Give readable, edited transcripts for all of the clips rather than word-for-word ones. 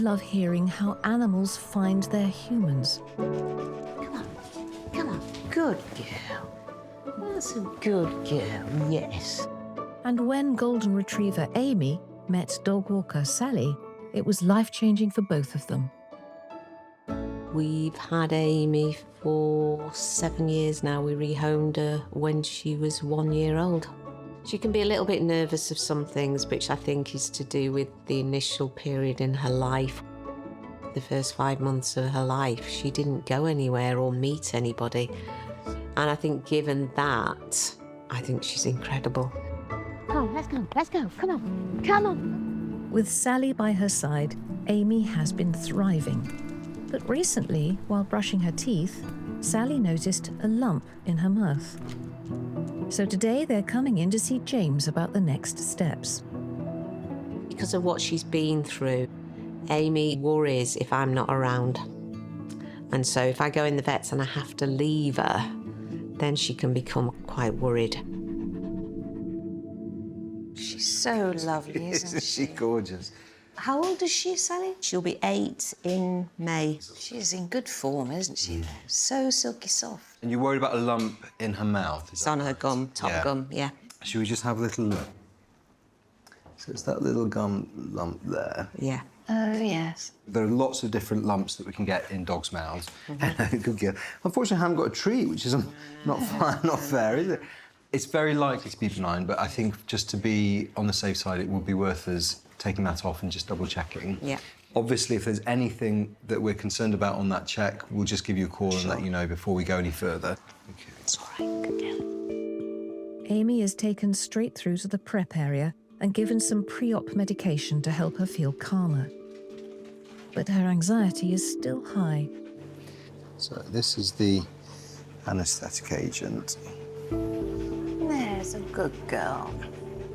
love hearing how animals find their humans. Come on, come on. Good girl. That's a good girl, yes. And when Golden Retriever Amy met dog walker Sally, it was life-changing for both of them. We've had Amy for 7 years now. We rehomed her when she was 1 year old. She can be a little bit nervous of some things, which I think is to do with the initial period in her life. The first 5 months of her life, she didn't go anywhere or meet anybody. And I think given that, I think she's incredible. Come on, let's go, come on, come on. With Sally by her side, Amy has been thriving. But recently, while brushing her teeth, Sally noticed a lump in her mouth. So today they're coming in to see James about the next steps. Because of what she's been through, Amy worries if I'm not around. And so if I go in the vets and I have to leave her, then she can become quite worried. She's so lovely, isn't she? She's gorgeous. How old is she, Sally? She'll be 8 in May. She's in good form, isn't she? So silky soft. And you're worried about a lump in her mouth? It's on her gum, top gum, yeah. Should we just have a little look? So it's that little gum lump there. Yeah. Oh, yes. There are lots of different lumps that we can get in dogs' mouths. Good girl. Unfortunately, I haven't got a treat, which is not fair, is it? It's very likely to be benign, but I think just to be on the safe side, it would be worth us taking that off and just double-checking. Yeah. Obviously, if there's anything that we're concerned about on that check, we'll just give you a call and let you know before we go any further. Okay. It's all right, good girl. Amy is taken straight through to the prep area and given some pre-op medication to help her feel calmer. But her anxiety is still high. So this is the anaesthetic agent. There's a good girl.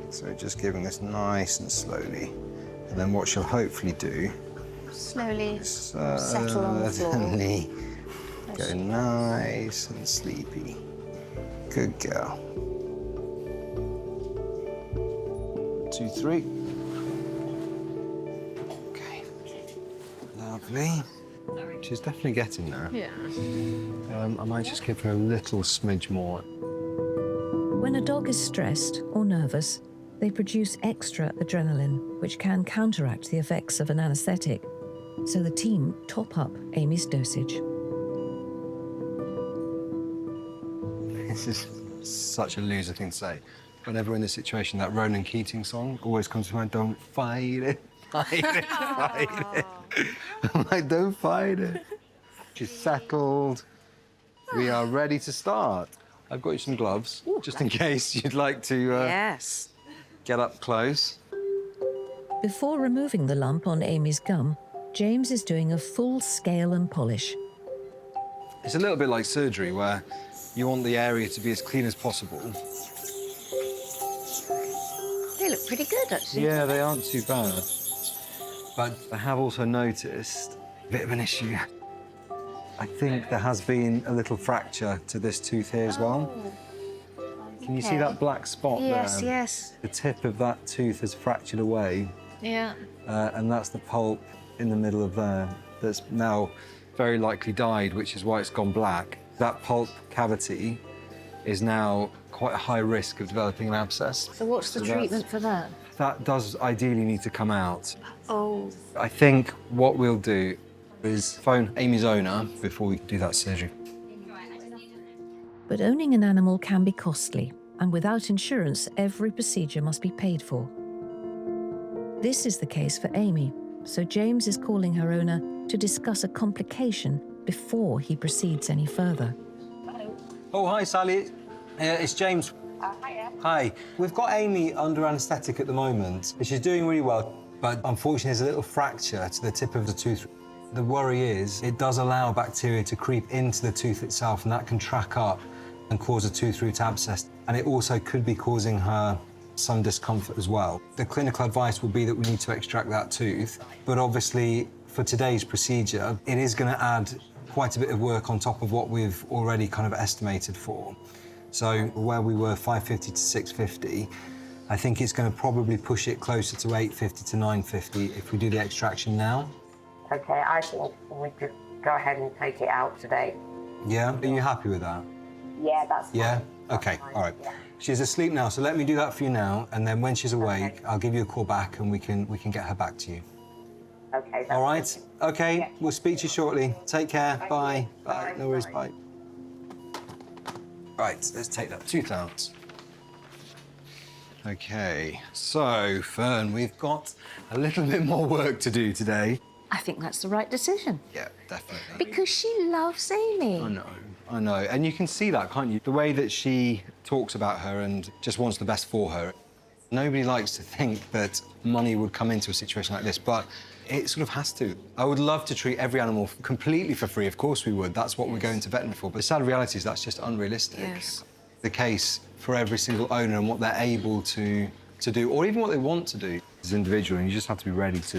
So just giving this nice and slowly. And then what she'll hopefully do... Slowly settle on the floor. Certainly go nice and sleepy. Good girl. 2, 3. Okay. Lovely. She's definitely getting there. Yeah. I might just give her a little smidge more. When a dog is stressed or nervous, they produce extra adrenaline, which can counteract the effects of an anaesthetic. So the team top up Amy's dosage. This is such a loser thing to say. Whenever we're in this situation, that Ronan Keating song always comes to mind. Don't fight it, fight it, fight it. I'm like, don't fight it. She's settled. We are ready to start. I've got you some gloves, just in case you'd like to Yes. get up close. Before removing the lump on Amy's gum, James is doing a full scale and polish. It's a little bit like surgery, where you want the area to be as clean as possible. They look pretty good, actually. Yeah, they aren't too bad. But I have also noticed a bit of an issue. I think there has been a little fracture to this tooth here as well. Can you see that black spot there? Yes, yes. The tip of that tooth has fractured away. Yeah. And that's the pulp in the middle of there that's now very likely died, which is why it's gone black. That pulp cavity is now quite a high risk of developing an abscess. So what's the treatment for that? That does ideally need to come out. Oh. I think what we'll do is phone Amy's owner before we do that surgery. But owning an animal can be costly, and without insurance, every procedure must be paid for. This is the case for Amy, so James is calling her owner to discuss a complication before he proceeds any further. Oh, hi, Sally. It's James. Hiya. Hi. We've got Amy under anaesthetic at the moment. She's doing really well, but unfortunately there's a little fracture to the tip of the tooth. The worry is it does allow bacteria to creep into the tooth itself, and that can track up and cause a tooth root abscess. And it also could be causing her some discomfort as well. The clinical advice will be that we need to extract that tooth, but obviously for today's procedure, it is going to add quite a bit of work on top of what we've already kind of estimated for. So where we were 550 to 650, I think it's going to probably push it closer to 850 to 950 if we do the extraction now. Okay, I think we could go ahead and take it out today. Yeah? Are you happy with that? Yeah, that's Yeah? fine. Okay, That's all right. fine, yeah. She's asleep now, so let me do that for you now, and then when she's awake, I'll give you a call back and we can get her back to you. Okay. That's All right? Okay, Yeah. we'll speak to you shortly. Take care. Thank Bye. you. Bye. Bye. No worries. Bye. Bye. Right, let's take that tooth out. Okay, so, Fern, we've got a little bit more work to do today. I think that's the right decision. Yeah, definitely. Because she loves Amy. I know. And you can see that, can't you? The way that she talks about her and just wants the best for her. Nobody likes to think that money would come into a situation like this, but it sort of has to. I would love to treat every animal completely for free. Of course we would. That's what we're going to veterinary for. But the sad reality is that's just unrealistic. Yes. The case for every single owner and what they're able to do, or even what they want to do as an individual, and you just have to be ready to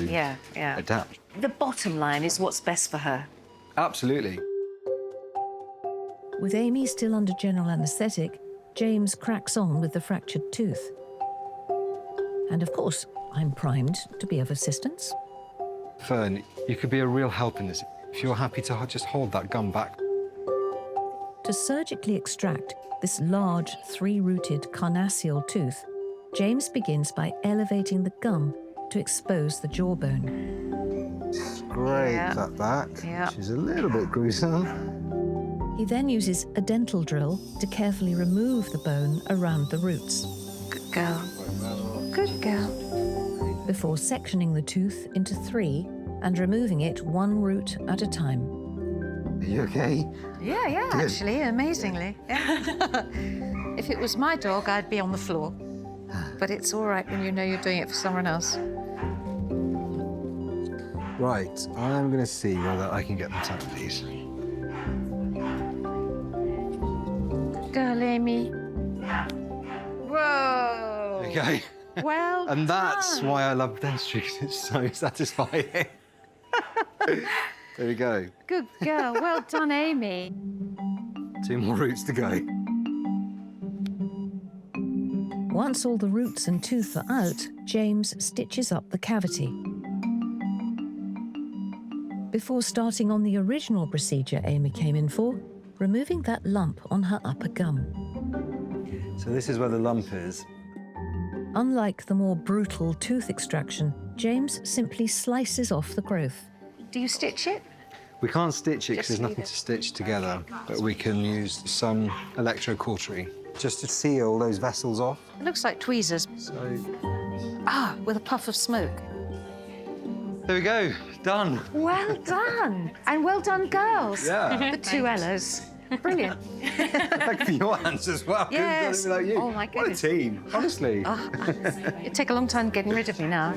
adapt. The bottom line is what's best for her. Absolutely. With Amy still under general anaesthetic, James cracks on with the fractured tooth. And of course, I'm primed to be of assistance. Fern, you could be a real help in this if you're happy to just hold that gum back. To surgically extract this large, three-rooted carnassial tooth, James begins by elevating the gum to expose the jawbone. Scrape Yeah. that back. Yeah. She's a little bit gruesome. He then uses a dental drill to carefully remove the bone around the roots. Good girl. Good girl. Before sectioning the tooth into 3 and removing it 1 root at a time. Are you okay? Yeah, Good. actually, amazingly. Yeah. If it was my dog, I'd be on the floor. But it's all right when you know you're doing it for someone else. Right, I'm going to see whether I can get them tapped, please. Girl, Amy. Whoa! Okay. Well And that's done. why I love dentistry, because it's so satisfying. There we go. Good girl. Well done, Amy. 2 more roots to go. Once all the roots and tooth are out, James stitches up the cavity. Before starting on the original procedure Amy came in for, removing that lump on her upper gum. So this is where the lump is. Unlike the more brutal tooth extraction, James simply slices off the growth. Do you stitch it? We can't stitch it because Just there's nothing leave to it. stitch together, but we can use some electrocautery just to seal those vessels off. It looks like tweezers. So With a puff of smoke. there we go, done. Well done. And well done, girls. Yeah. The 2 Ellas. Brilliant. Thank you for your hands as well. Couldn't have done Yes. it without you. Oh, my What a goodness. team, honestly. It'd take a long time getting rid of me now.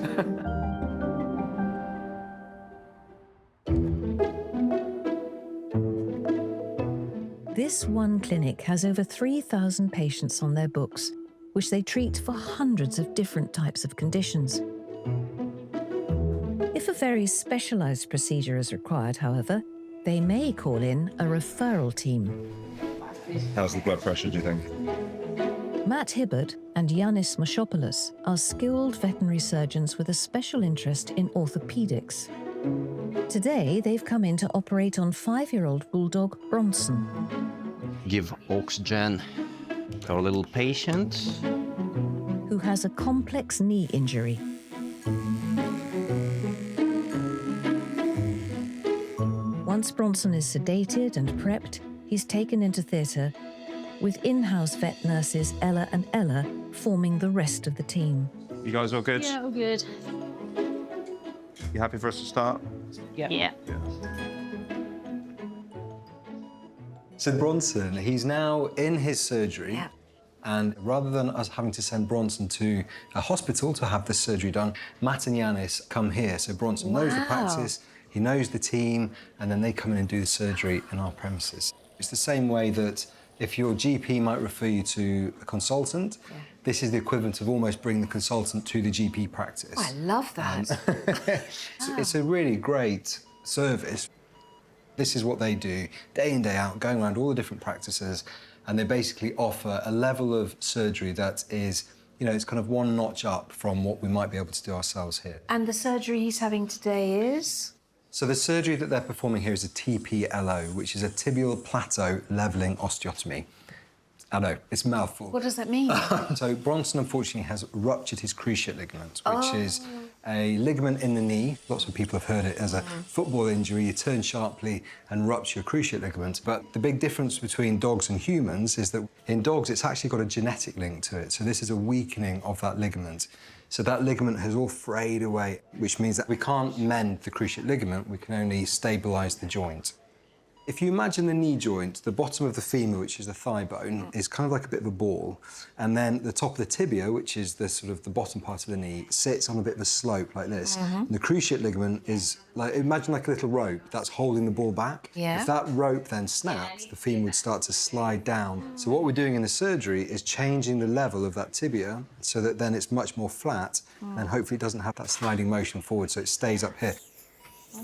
This one clinic has over 3,000 patients on their books, which they treat for hundreds of different types of conditions. If a very specialised procedure is required, however, they may call in a referral team. How's the blood pressure, do you think? Matt Hibbert and Yanis Moshopoulos are skilled veterinary surgeons with a special interest in orthopaedics. Today, they've come in to operate on 5-year-old Bulldog Bronson. Give oxygen to our little patient. Who has a complex knee injury. Once Bronson is sedated and prepped, he's taken into theatre, with in-house vet nurses Ella and Ella forming the rest of the team. You guys all good? all good. You happy for us to start? Yeah. So Bronson, he's now in his surgery. Yeah. And rather than us having to send Bronson to a hospital to have this surgery done, Matt and Yanis come here. So Bronson knows the practice, he knows the team, and then they come in and do the surgery in our premises. It's the same way that if your GP might refer you to a consultant, this is the equivalent of almost bringing the consultant to the GP practice. I love that. It's a really great service. This is what they do day in, day out, going around all the different practices, and they basically offer a level of surgery that is, you know, it's kind of 1 notch up from what we might be able to do ourselves here. And the surgery he's having today is? So the surgery that they're performing here is a TPLO, which is a tibial plateau levelling osteotomy. I know, it's a mouthful. What does that mean? So Bronson, unfortunately, has ruptured his cruciate ligament, which is a ligament in the knee. Lots of people have heard it as a football injury. You turn sharply and rupture your cruciate ligament. But the big difference between dogs and humans is that in dogs, it's actually got a genetic link to it. So this is a weakening of that ligament. So that ligament has all frayed away, which means that we can't mend the cruciate ligament. We can only stabilise the joint. If you imagine the knee joint, the bottom of the femur, which is the thigh bone, is kind of like a bit of a ball. And then the top of the tibia, which is the sort of the bottom part of the knee, sits on a bit of a slope like this. And the cruciate ligament is like, imagine like a little rope that's holding the ball back. Yeah. If that rope then snaps, the femur would start to slide down. So what we're doing in the surgery is changing the level of that tibia so that then it's much more flat and hopefully it doesn't have that sliding motion forward, so it stays up here.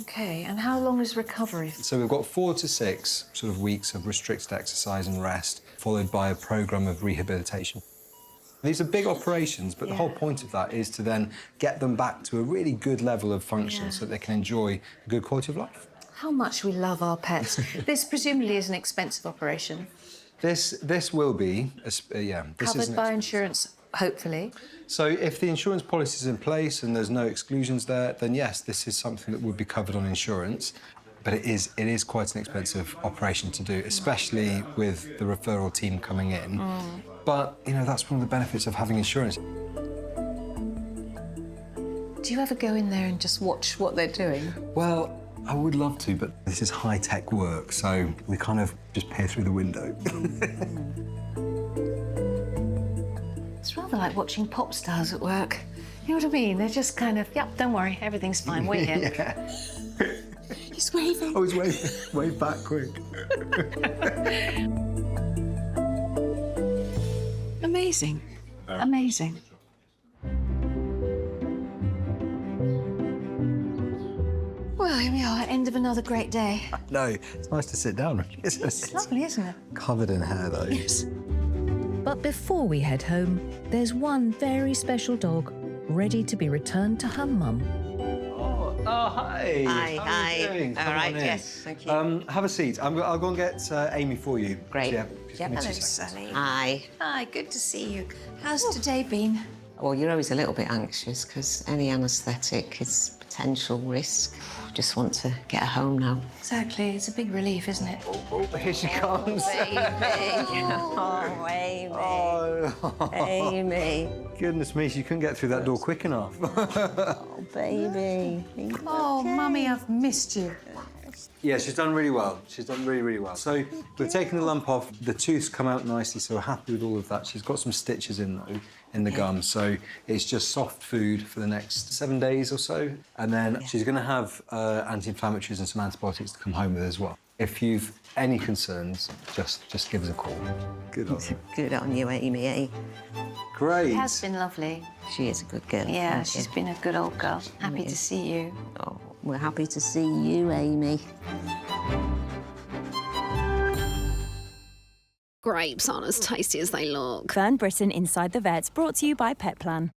OK, and how long is recovery? So we've got 4 to 6 sort of weeks of restricted exercise and rest, followed by a programme of rehabilitation. These are big operations, but the whole point of that is to then get them back to a really good level of function so that they can enjoy a good quality of life. How much we love our pets. This presumably is an expensive operation. This will be, yeah. This Covered by insurance, hopefully. So if the insurance policy is in place and there's no exclusions there, then yes, this is something that would be covered on insurance. But it is quite an expensive operation to do, especially with the referral team coming in. But, you know, that's one of the benefits of having insurance. Do you ever go in there and just watch what they're doing? Well, I would love to, but this is high-tech work, so we kind of just peer through the window. It's rather like watching pop stars at work. You know what I mean? They're just kind of, yep, don't worry, everything's fine, we're here. Yeah. He's waving. Oh, he's waving. Wave back quick. Amazing. Amazing. Well, here we are, end of another great day. No, it's nice to sit down, really, isn't it? It's lovely, isn't it? Covered in hair, though. Yes. But before we head home, there's one very special dog ready to be returned to her mum. Oh, hi. Hi, How are you doing? All Come right, on in. yes, thank you. Have a seat. I'll go and get Amy for you. Great. Yeah, just give me 2 Hello, seconds. Sally. Hi. Hi, good to see you. How's today been? Well, you're always a little bit anxious because any anaesthetic is potential risk. Just want to get her home now. Exactly, it's a big relief, isn't it? Oh, here she comes. Baby. Oh, Amy. Oh. Amy. Goodness me, she couldn't get through that door quick enough. Oh, baby. Oh, Mummy, I've missed you. Yeah, she's done really well. She's done really, really well. So we've taken the lump off. The tooth's come out nicely, so we're happy with all of that. She's got some stitches in, though, in the gum, so it's just soft food for the next 7 days or so. And then she's going to have anti-inflammatories and some antibiotics to come home with as well. If you've any concerns, just give us a call. Good on you. Good on you, Amy. Great. It has been lovely. She is a good girl. Yeah, thank she's you. been a good old girl. Happy Yeah. to see you. Oh, we're happy to see you, Amy. Grapes aren't as tasty as they look. Fern Britton Inside the Vet, brought to you by Petplan.